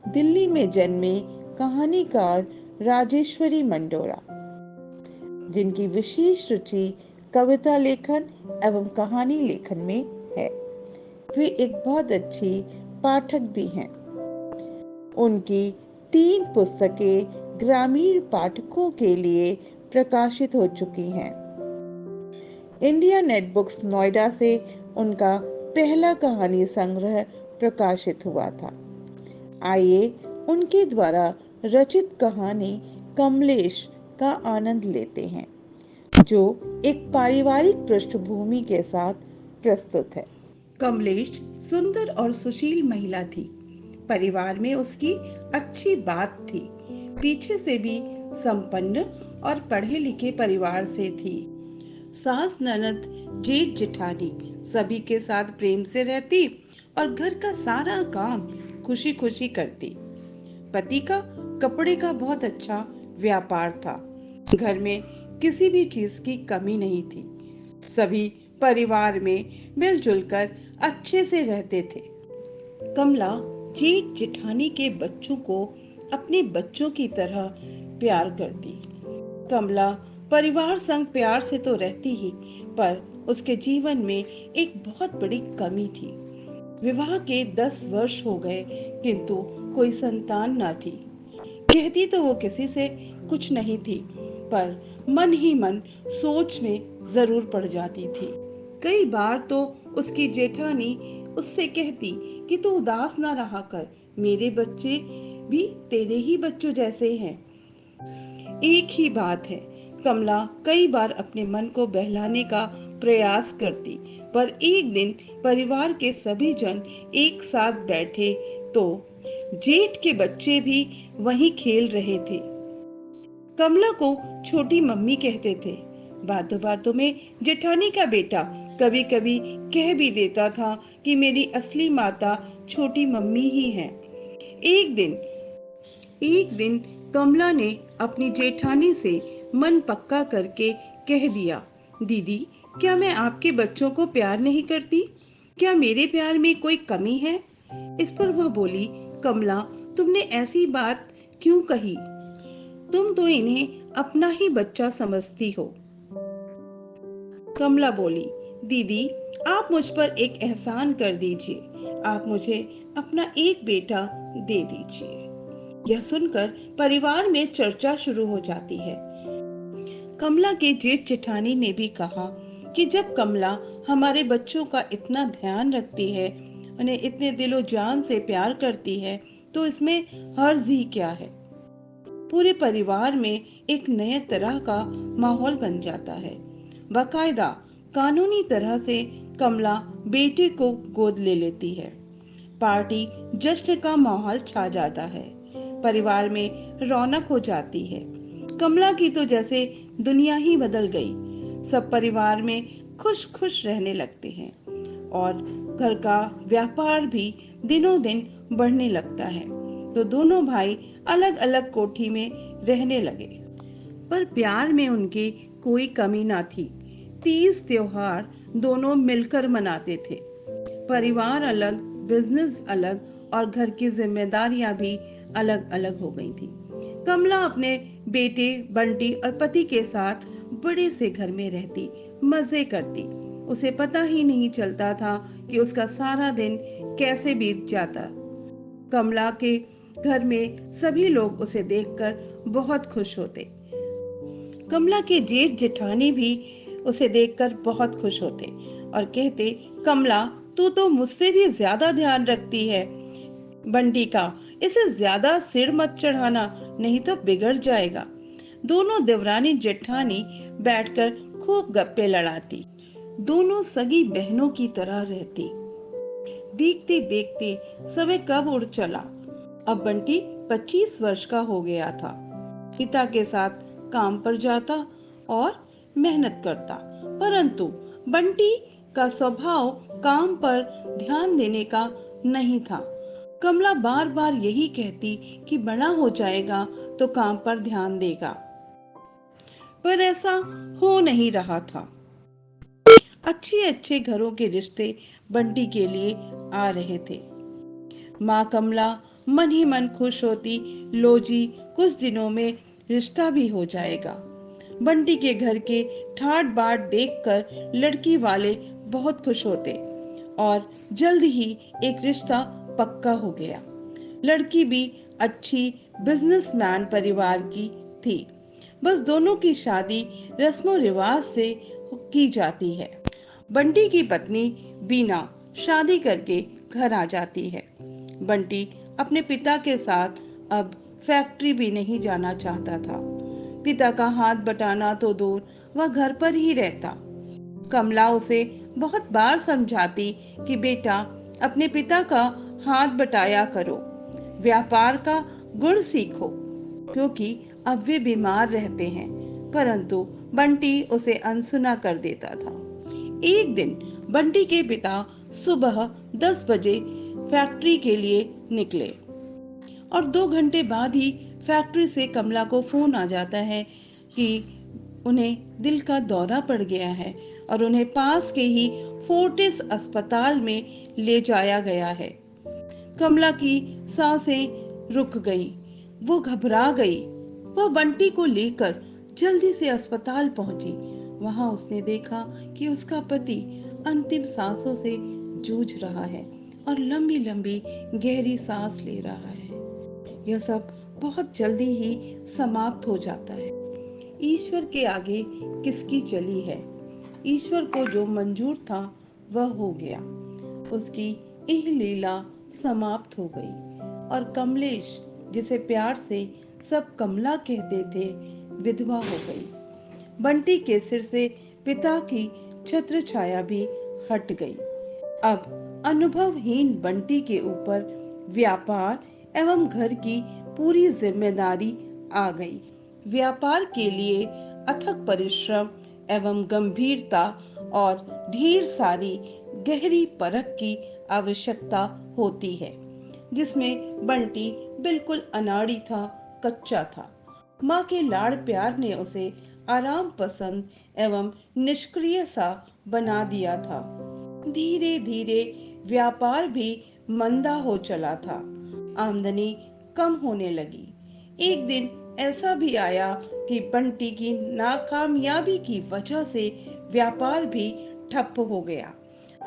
दिल्ली में जन्मे कहानीकार राजेश्वरी मंडोरा, जिनकी विशेष रुचि कविता लेखन एवं कहानी लेखन में है। वे एक बहुत अच्छी पाठक भी हैं। उनकी 3 पुस्तकें ग्रामीण पाठकों के लिए प्रकाशित हो चुकी हैं। इंडिया नेट बुक्स नोएडा से उनका पहला कहानी संग्रह प्रकाशित हुआ था। आइए उनके द्वारा रचित कहानी कमलेश का आनंद लेते हैं, जो एक पारिवारिक पृष्ठभूमि के साथ प्रस्तुत है। कमलेश सुंदर और सुशील महिला थी। परिवार में उसकी अच्छी बात थी। पीछे से भी संपन्न और पढ़े लिखे परिवार से थी। सास ननद जेठ जेठानी सभी के साथ प्रेम से रहती और घर का सारा काम खुशी खुशी करती। पति का कपड़े का बहुत अच्छा व्यापार था। घर में किसी भी चीज की कमी नहीं थी। सभी परिवार में मिलजुल कर अच्छे से रहते थे। कमला जेठ जेठानी के बच्चों को अपने बच्चों की तरह प्यार करती। कमला परिवार संग प्यार से तो रहती ही, पर उसके जीवन में एक बहुत बड़ी कमी थी। विवाह के 10 वर्ष हो गए, किंतु कोई संतान ना थी। कहती तो वो किसी से कुछ नहीं थी, पर मन ही मन सोच में जरूर पड़ जाती थी। कई बार तो उसकी जेठानी उससे कहती कि तू उदास ना रहा कर, मेरे बच्चे भी तेरे ही बच्चों जैसे हैं। एक ही बात है। कमला कई बार अपने मन को बहलाने का प्रयास करती, पर एक दिन परिवार के सभी जन एक साथ बैठे तो जेठ के बच्चे भी वहीं खेल रहे थे। कमला को छोटी मम्मी कहते थे। बातों बातों में जेठानी का बेटा कभी कभी कह भी देता था कि मेरी असली माता छोटी मम्मी ही है। एक दिन एक दिन कमला ने अपनी जेठानी से मन पक्का करके कह दिया, दीदी, क्या मैं आपके बच्चों को प्यार नहीं करती? क्या मेरे प्यार में कोई कमी है? इस पर वह बोली, कमला, तुमने ऐसी बात क्यों कही? तुम तो इन्हें अपना ही बच्चा समझती हो। कमला बोली, दीदी, आप मुझ पर एक एहसान कर दीजिए। आप मुझे अपना एक बेटा दे दीजिए। यह सुनकर परिवार में चर्चा शुरू हो जाती है। कमला के जेठ जेठानी ने भी कहा कि जब कमला हमारे बच्चों का इतना ध्यान रखती है, उन्हें इतने दिलो जान से प्यार करती है, तो इसमें हर्ज ही क्या है। पूरे परिवार में एक नए तरह का माहौल बन जाता है। बाकायदा कानूनी तरह से कमला बेटे को गोद ले लेती है। पार्टी जश्न का माहौल छा जाता है। परिवार में रौनक हो जाती है। कमला की तो जैसे दुनिया ही बदल गई। सब परिवार में खुश खुश रहने लगते हैं और घर का व्यापार भी दिनों दिन बढ़ने लगता है। तो दोनों भाई अलग अलग कोठी में रहने लगे, पर प्यार में उनकी कोई कमी ना थी। तीज त्योहार दोनों मिलकर मनाते थे। परिवार अलग, बिजनेस अलग और घर की जिम्मेदारियां भी अलग अलग हो गई थी। कमला अपने बेटे बंटी और पति के साथ बड़े से घर में रहती, मजे करती। उसे पता ही नहीं चलता था कि उसका सारा दिन कैसे बीत जाता। कमला के घर में सभी लोग उसे देखकर बहुत खुश होते। कमला के जेठ जेठानी भी उसे देखकर बहुत खुश होते और कहते, कमला, तू तो मुझसे भी ज्यादा ध्यान रखती है बंटी का। इसे ज्यादा सिर मत चढ़ाना, नहीं तो बिगड़ जाएगा। दोनों देवरानी जेठानी बैठकर खूब गप्पे लड़ाती। दोनों सगी बहनों की तरह रहती। देखते देखते समय कब उड़ चला। अब बंटी 25 वर्ष का हो गया था। पिता के साथ काम पर जाता और मेहनत करता, परंतु बंटी का स्वभाव काम पर ध्यान देने का नहीं था। कमला बार बार यही कहती कि बड़ा हो जाएगा तो काम पर ध्यान देगा, पर ऐसा हो नहीं रहा था। अच्छे अच्छे घरों के रिश्ते बंटी के लिए आ रहे थे। माँ कमला मन ही मन खुश होती, लो जी कुछ दिनों में रिश्ता भी हो जाएगा। बंटी के घर के ठाट बाट देखकर लड़की वाले बहुत खुश होते और जल्द ही एक रिश्ता पक्का हो गया। लड़की भी अच्छी बिजनेसमैन परिवार की थी। बस दोनों की शादी रस्मों रिवाज से की जाती है। बंटी की पत्नी बीना शादी करके घर आ जाती है। बंटी अपने पिता के साथ अब फैक्ट्री भी नहीं जाना चाहता था। पिता का हाथ बटाना तो दूर, वह घर पर ही रहता। कमला उसे बहुत बार समझाती कि बेटा अपने पिता का हाथ बटाया करो, व्यापार का गुण सीखो, क्योंकि अब वे बीमार रहते हैं। परंतु बंटी उसे अनसुना कर देता था। एक दिन बंटी के पिता सुबह 10 बजे फैक्ट्री के लिए निकले और 2 घंटे बाद ही फैक्ट्री से कमला को फोन आ जाता है कि उन्हें दिल का दौरा पड़ गया है और उन्हें पास के ही फोर्टिस अस्पताल में ले जाया गया है। कमला की सांसें रुक गईं, वो घबरा गई। वह बंटी को लेकर जल्दी से अस्पताल पहुंची। वहां उसने देखा कि उसका पति अंतिम सांसों से जूझ रहा है और लंबी लंबी गहरी सांस ले रहा है। यह सब बहुत जल्दी ही समाप्त हो जाता है। ईश्वर के आगे किसकी चली है। ईश्वर को जो मंजूर था वह हो गया। उसकी यह लीला समाप्त हो गई और कमलेश, जिसे प्यार से सब कमला कहते थे, विधवा हो गई। बंटी के सिर से पिता की छत्र छाया भी हट गई। अब अनुभवहीन बंटी के ऊपर व्यापार एवं घर की पूरी जिम्मेदारी आ गई। व्यापार के लिए अथक परिश्रम एवं गंभीरता और ढेर सारी गहरी परख की आवश्यकता होती है, जिसमें बंटी बिल्कुल अनाड़ी था, कच्चा था। माँ के लाड़ प्यार ने उसे आराम पसंद एवं निष्क्रिय सा बना दिया था। धीरे धीरे व्यापार भी मंदा हो चला था। आमदनी कम होने लगी। एक दिन ऐसा भी आया कि बंटी की नाकामयाबी की वजह से व्यापार भी ठप हो गया।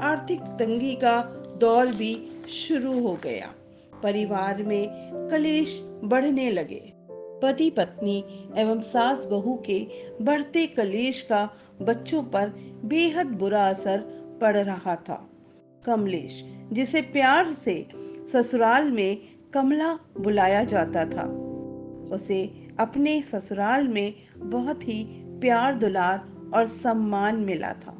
आर्थिक तंगी का दौर भी शुरू हो गया। परिवार में कलेश बढ़ने लगे। पति पत्नी एवं सास बहू के बढ़ते कलेश का बच्चों पर बेहद बुरा असर पड़ रहा था। कमलेश, जिसे प्यार से ससुराल में कमला बुलाया जाता था, उसे अपने ससुराल में बहुत ही प्यार दुलार और सम्मान मिला था,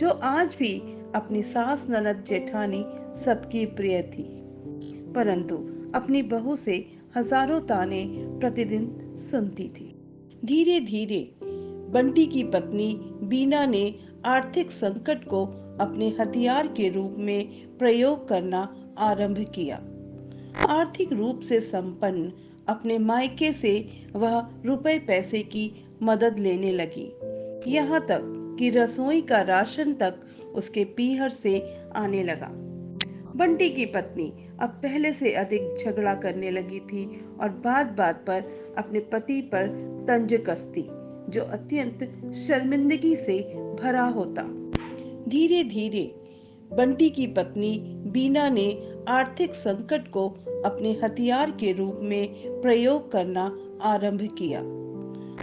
जो आज भी अपनी सास ननद जेठानी सबकी प्रिय थी। परंतु अपनी बहू से हजारों ताने प्रतिदिन सुनती थी। धीरे धीरे बंटी की पत्नी बीना ने आर्थिक संकट को अपने हथियार के रूप में प्रयोग करना आरंभ किया। आर्थिक रूप से संपन्न अपने मायके से वह रुपए पैसे की मदद लेने लगी। यहाँ तक कि रसोई का राशन तक उसके पीहर से आने लगा। बंटी की पत्नी अब पहले से अधिक झगड़ा करने लगी थी और बात बात पर अपने पति पर तंज कसती, जो अत्यंत शर्मिंदगी से भरा होता। धीरे धीरे बंटी की पत्नी बीना ने आर्थिक संकट को अपने हथियार के रूप में प्रयोग करना आरंभ किया।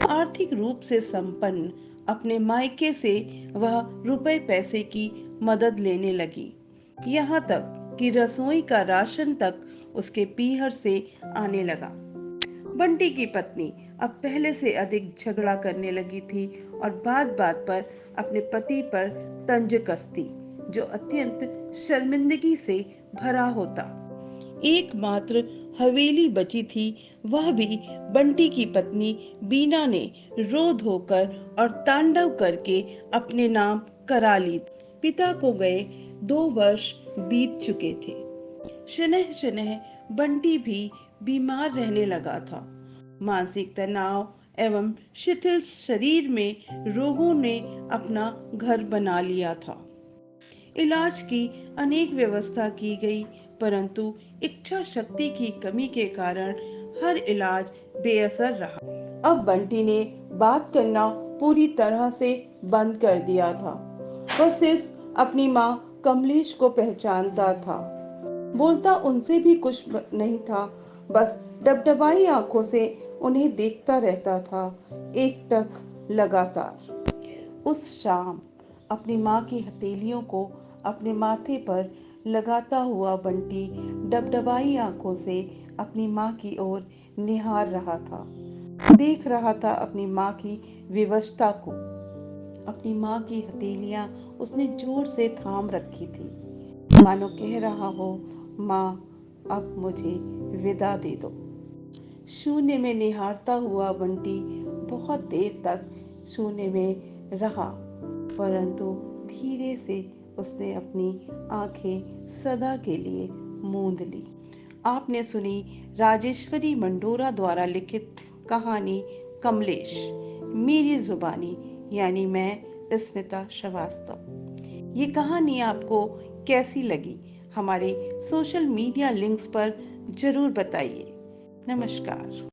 आर्थिक रूप से संपन्न अपने मायके से वह रुपए पैसे की मदद लेने लगी। यहाँ तक कि रसोई का राशन तक उसके पीहर से आने लगा। बंटी की पत्नी अब पहले से अधिक झगड़ा करने लगी थी और बात बात पर अपने पति पर तंज कसती, जो अत्यंत शर्मिंदगी से भरा होता। एकमात्र हवेली बची थी, वह भी बंटी की पत्नी बीना ने रो धोकर और तांडव करके अपने नाम करा ली। पिता को गए 2 वर्ष बीत चुके थे। शनह शनह बंटी भी बीमार रहने लगा था। मानसिक तनाव एवं शिथिल शरीर में रोगों ने अपना घर बना लिया था। इलाज की अनेक व्यवस्था की गई, परंतु इच्छा शक्ति की कमी के कारण हर इलाज बेअसर रहा। अब बंटी ने बात करना पूरी तरह से बंद कर दिया था। वह सिर्फ अपनी माँ कमलेश को पहचानता था। बोलता उनसे भी कुछ नहीं था, बस डबडबाई आंखों से उन्हें देखता रहता था, एकटक लगातार। उस शाम अपनी माँ की हथेलियों को अपने माथे पर लगाता हुआ बंटी डबडबाई आंखों से अपनी माँ की ओर निहार रहा था। देख रहा था अपनी माँ की विवशता को। अपनी माँ की हथेलियां उसने जोर से थाम रखी थी, मानो कह रहा हो, माँ अब मुझे विदा दे दो। शून्य में निहारता हुआ बंटी बहुत देर तक शून्य में रहा, परंतु धीरे से उसने अपनी आंखें सदा के लिए मूंद ली। आपने सुनी राजेश्वरी मंडोरा द्वारा लिखित कहानी कमलेश, मेरी जुबानी, यानी मैं स्मिता श्रीवास्तव। ये कहानी आपको कैसी लगी हमारे सोशल मीडिया लिंक्स पर जरूर बताइए। नमस्कार।